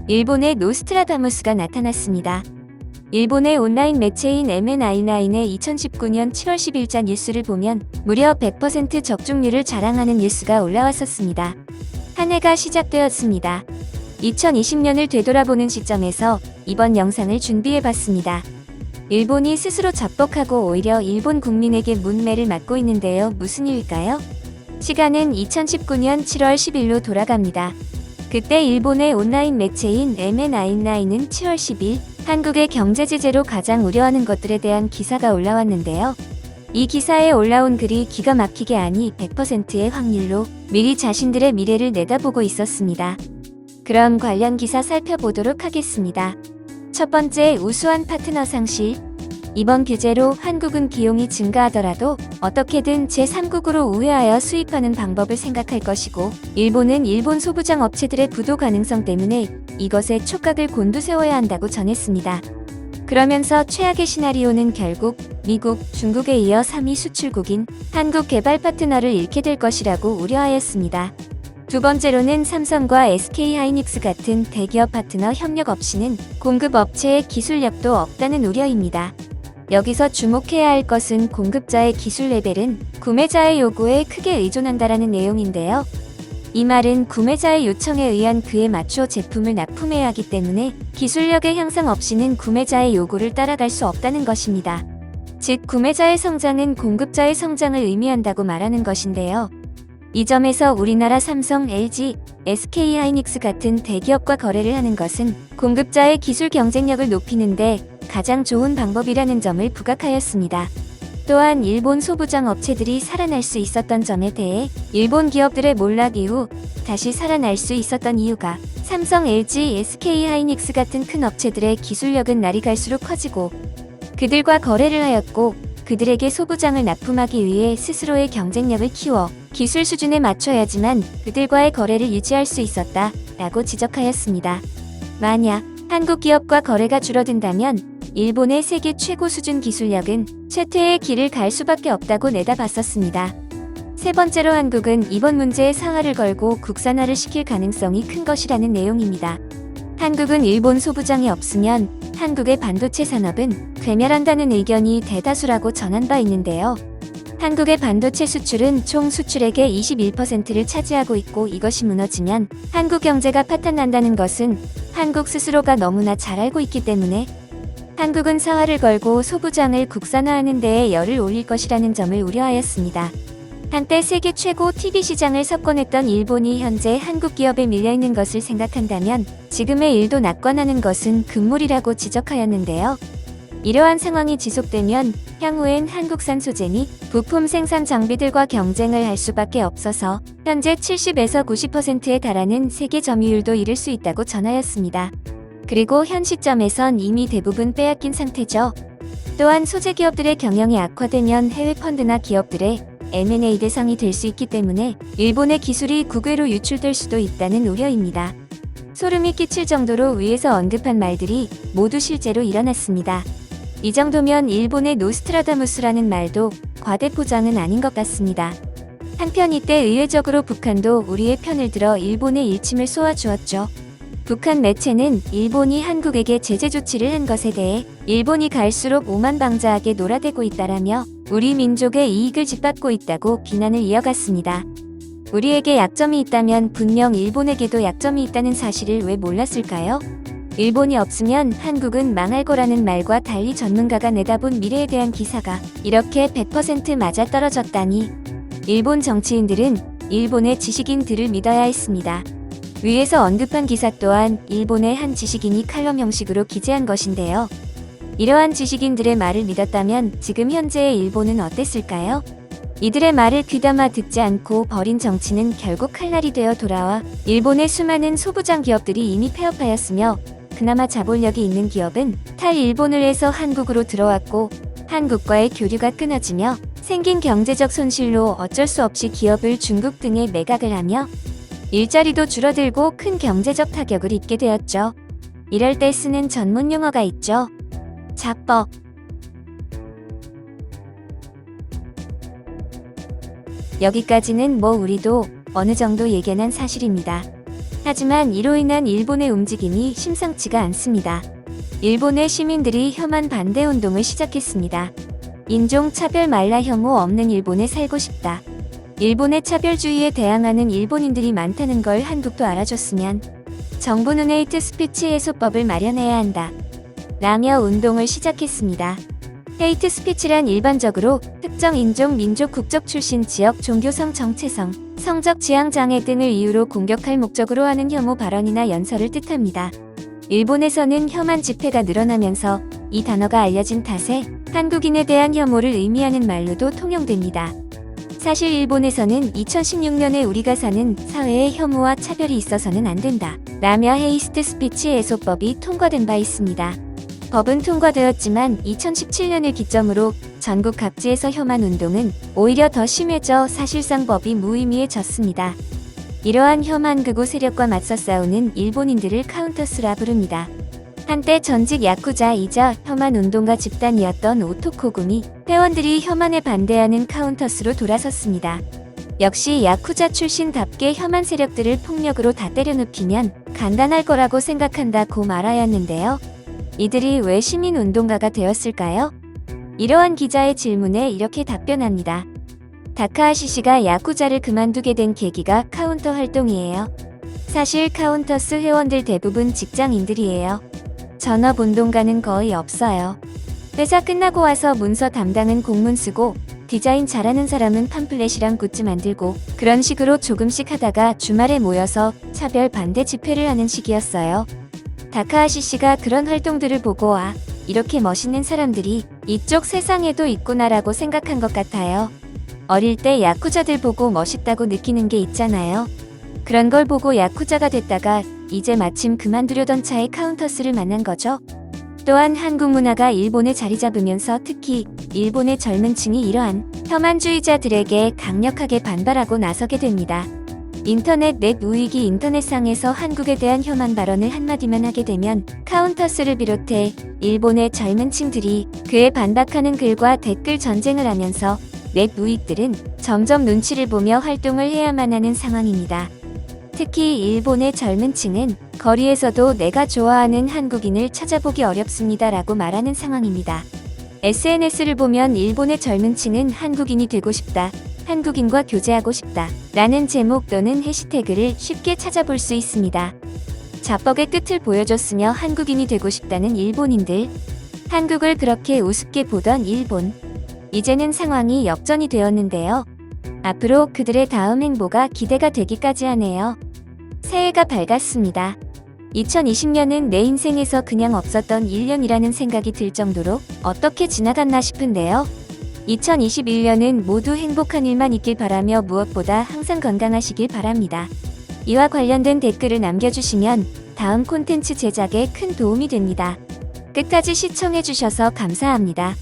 일본의 노스트라다무스가 나타났습니다. 일본의 온라인 매체인 MNI의 2019년 7월 10일자 뉴스를 보면 무려 100% 적중률을 자랑하는 뉴스가 올라왔었습니다. 한 해가 시작되었습니다. 2020년을 되돌아보는 시점에서 이번 영상을 준비해봤습니다. 일본이 스스로 자뻑하고 오히려 일본 국민에게 문매를 맞고 있는데요. 무슨 일일까요? 시간은 2019년 7월 10일로 돌아갑니다. 그때 일본의 온라인 매체인 MNI는 7월 10일 한국의 경제 제재로 가장 우려하는 것들에 대한 기사가 올라왔는데요. 이 기사에 올라온 글이 기가 막히게 아니 100%의 확률로 미리 자신들의 미래를 내다보고 있었습니다. 그럼 관련 기사 살펴보도록 하겠습니다. 첫 번째, 우수한 파트너 상실. 이번 규제로 한국은 비용이 증가하더라도 어떻게든 제3국으로 우회하여 수입하는 방법을 생각할 것이고, 일본은 일본 소부장 업체들의 부도 가능성 때문에 이것에 촉각을 곤두세워야 한다고 전했습니다. 그러면서 최악의 시나리오는 결국 미국, 중국에 이어 3위 수출국인 한국 개발 파트너를 잃게 될 것이라고 우려하였습니다. 두 번째로는 삼성과 SK하이닉스 같은 대기업 파트너 협력 없이는 공급 업체의 기술력도 없다는 우려입니다. 여기서 주목해야 할 것은 공급자의 기술 레벨은 구매자의 요구에 크게 의존한다라는 내용인데요. 이 말은 구매자의 요청에 의한 그에 맞춰 제품을 납품해야 하기 때문에 기술력의 향상 없이는 구매자의 요구를 따라갈 수 없다는 것입니다. 즉, 구매자의 성장은 공급자의 성장을 의미한다고 말하는 것인데요. 이 점에서 우리나라 삼성, LG, SK하이닉스 같은 대기업과 거래를 하는 것은 공급자의 기술 경쟁력을 높이는데 가장 좋은 방법이라는 점을 부각하였습니다. 또한 일본 소부장 업체들이 살아날 수 있었던 점에 대해 일본 기업들의 몰락 이후 다시 살아날 수 있었던 이유가 삼성, LG, SK하이닉스 같은 큰 업체들의 기술력은 날이 갈수록 커지고 그들과 거래를 하였고, 그들에게 소부장을 납품하기 위해 스스로의 경쟁력을 키워 기술 수준에 맞춰야지만 그들과의 거래를 유지할 수 있었다 라고 지적하였습니다. 만약 한국 기업과 거래가 줄어든다면 일본의 세계 최고 수준 기술력은 쇠퇴의 길을 갈 수밖에 없다고 내다봤었습니다. 세 번째로, 한국은 이번 문제에 상하를 걸고 국산화를 시킬 가능성이 큰 것이라는 내용입니다. 한국은 일본 소부장이 없으면 한국의 반도체 산업은 괴멸한다는 의견이 대다수라고 전한 바 있는데요. 한국의 반도체 수출은 총 수출액의 21%를 차지하고 있고, 이것이 무너지면 한국 경제가 파탄난다는 것은 한국 스스로가 너무나 잘 알고 있기 때문에 한국은 사활을 걸고 소부장을 국산화하는 데에 열을 올릴 것이라는 점을 우려하였습니다. 한때 세계 최고 TV 시장을 석권했던 일본이 현재 한국 기업에 밀려있는 것을 생각한다면 지금의 일도 낙관하는 것은 금물이라고 지적하였는데요. 이러한 상황이 지속되면 향후엔 한국산 소재 및 부품 생산 장비들과 경쟁을 할 수밖에 없어서 현재 70에서 90%에 달하는 세계 점유율도 이룰 수 있다고 전하였습니다. 그리고 현 시점에선 이미 대부분 빼앗긴 상태죠. 또한 소재 기업들의 경영이 악화되면 해외 펀드나 기업들의 M&A 대상이 될 수 있기 때문에 일본의 기술이 국외로 유출될 수도 있다는 우려입니다. 소름이 끼칠 정도로 위에서 언급한 말들이 모두 실제로 일어났습니다. 이 정도면 일본의 노스트라다무스라는 말도 과대포장은 아닌 것 같습니다. 한편 이때 의외적으로 북한도 우리의 편을 들어 일본의 일침을 쏘아주었죠. 북한 매체는 일본이 한국에게 제재 조치를 한 것에 대해 일본이 갈수록 오만방자하게 놀아대고 있다라며 우리 민족의 이익을 짓밟고 있다고 비난을 이어갔습니다. 우리에게 약점이 있다면 분명 일본에게도 약점이 있다는 사실을 왜 몰랐을까요? 일본이 없으면 한국은 망할 거라는 말과 달리 전문가가 내다본 미래에 대한 기사가 이렇게 100% 맞아떨어졌다니, 일본 정치인들은 일본의 지식인들을 믿어야 했습니다. 위에서 언급한 기사 또한 일본의 한 지식인이 칼럼 형식으로 기재한 것인데요. 이러한 지식인들의 말을 믿었다면 지금 현재의 일본은 어땠을까요? 이들의 말을 귀담아 듣지 않고 버린 정치는 결국 칼날이 되어 돌아와 일본의 수많은 소부장 기업들이 이미 폐업하였으며, 그나마 자본력이 있는 기업은 탈일본을 해서 한국으로 들어왔고, 한국과의 교류가 끊어지며 생긴 경제적 손실로 어쩔 수 없이 기업을 중국 등에 매각을 하며 일자리도 줄어들고 큰 경제적 타격을 입게 되었죠. 이럴 때 쓰는 전문 용어가 있죠. 자뻑. 여기까지는 뭐 우리도 어느 정도 예견한 사실입니다. 하지만 이로 인한 일본의 움직임이 심상치가 않습니다. 일본의 시민들이 혐한 반대 운동을 시작했습니다. 인종차별 말라 혐오 없는 일본에 살고 싶다. 일본의 차별주의에 대항하는 일본인들이 많다는 걸 한국도 알아줬으면 정부는 헤이트 스피치 해소법을 마련해야 한다. 라며 운동을 시작했습니다. 헤이트 스피치란 일반적으로 특정 인종, 민족, 국적 출신, 지역, 종교성, 정체성, 성적 지향 장애 등을 이유로 공격할 목적으로 하는 혐오 발언이나 연설을 뜻합니다. 일본에서는 혐한 집회가 늘어나면서 이 단어가 알려진 탓에 한국인에 대한 혐오를 의미하는 말로도 통용됩니다. 사실 일본에서는 2016년에 우리가 사는 사회에 혐오와 차별이 있어서는 안 된다. 라며 헤이스트 스피치 해소법이 통과된 바 있습니다. 법은 통과되었지만 2017년을 기점으로 전국 각지에서 혐한 운동은 오히려 더 심해져 사실상 법이 무의미해졌습니다. 이러한 혐한 극우 세력과 맞서 싸우는 일본인들을 카운터스라 부릅니다. 한때 전직 야쿠자이자 혐한 운동가 집단이었던 오토코금이 회원들이 혐한에 반대하는 카운터스로 돌아섰습니다. 역시 야쿠자 출신답게 혐한 세력들을 폭력으로 다 때려눕히면 간단할 거라고 생각한다고 말하였는데요. 이들이 왜 시민운동가가 되었을까요? 이러한 기자의 질문에 이렇게 답변합니다. 다카하시 씨가 야쿠자를 그만두게 된 계기가 카운터 활동이에요. 사실 카운터스 회원들 대부분 직장인들이에요. 전업운동가는 거의 없어요. 회사 끝나고 와서 문서 담당은 공문 쓰고 디자인 잘하는 사람은 팜플렛이랑 굿즈 만들고 그런 식으로 조금씩 하다가 주말에 모여서 차별 반대 집회를 하는 시기였어요. 다카하시 씨가 그런 활동들을 보고 이렇게 멋있는 사람들이 이쪽 세상에도 있구나라고 생각한 것 같아요. 어릴 때 야쿠자들 보고 멋있다고 느끼는 게 있잖아요. 그런 걸 보고 야쿠자가 됐다가 이제 마침 그만두려던 차에 카운터스를 만난 거죠. 또한 한국 문화가 일본에 자리 잡으면서 특히 일본의 젊은 층이 이러한 혐한주의자들에게 강력하게 반발하고 나서게 됩니다. 인터넷 넷 우익이 인터넷상에서 한국에 대한 혐한 발언을 한마디만 하게 되면 카운터스를 비롯해 일본의 젊은 층들이 그에 반박하는 글과 댓글 전쟁을 하면서 넷 우익들은 점점 눈치를 보며 활동을 해야만 하는 상황입니다. 특히 일본의 젊은 층은 거리에서도 내가 좋아하는 한국인을 찾아보기 어렵습니다라고 말하는 상황입니다. SNS를 보면 일본의 젊은 층은 한국인이 되고 싶다, 한국인과 교제하고 싶다 라는 제목 또는 해시태그를 쉽게 찾아볼 수 있습니다. 자뻑의 끝을 보여줬으며 한국인이 되고 싶다는 일본인들, 한국을 그렇게 우습게 보던 일본, 이제는 상황이 역전이 되었는데요. 앞으로 그들의 다음 행보가 기대가 되기까지 하네요. 새해가 밝았습니다. 2020년은 내 인생에서 그냥 없었던 1년이라는 생각이 들 정도로 어떻게 지나갔나 싶은데요. 2021년은 모두 행복한 일만 있길 바라며 무엇보다 항상 건강하시길 바랍니다. 이와 관련된 댓글을 남겨주시면 다음 콘텐츠 제작에 큰 도움이 됩니다. 끝까지 시청해주셔서 감사합니다.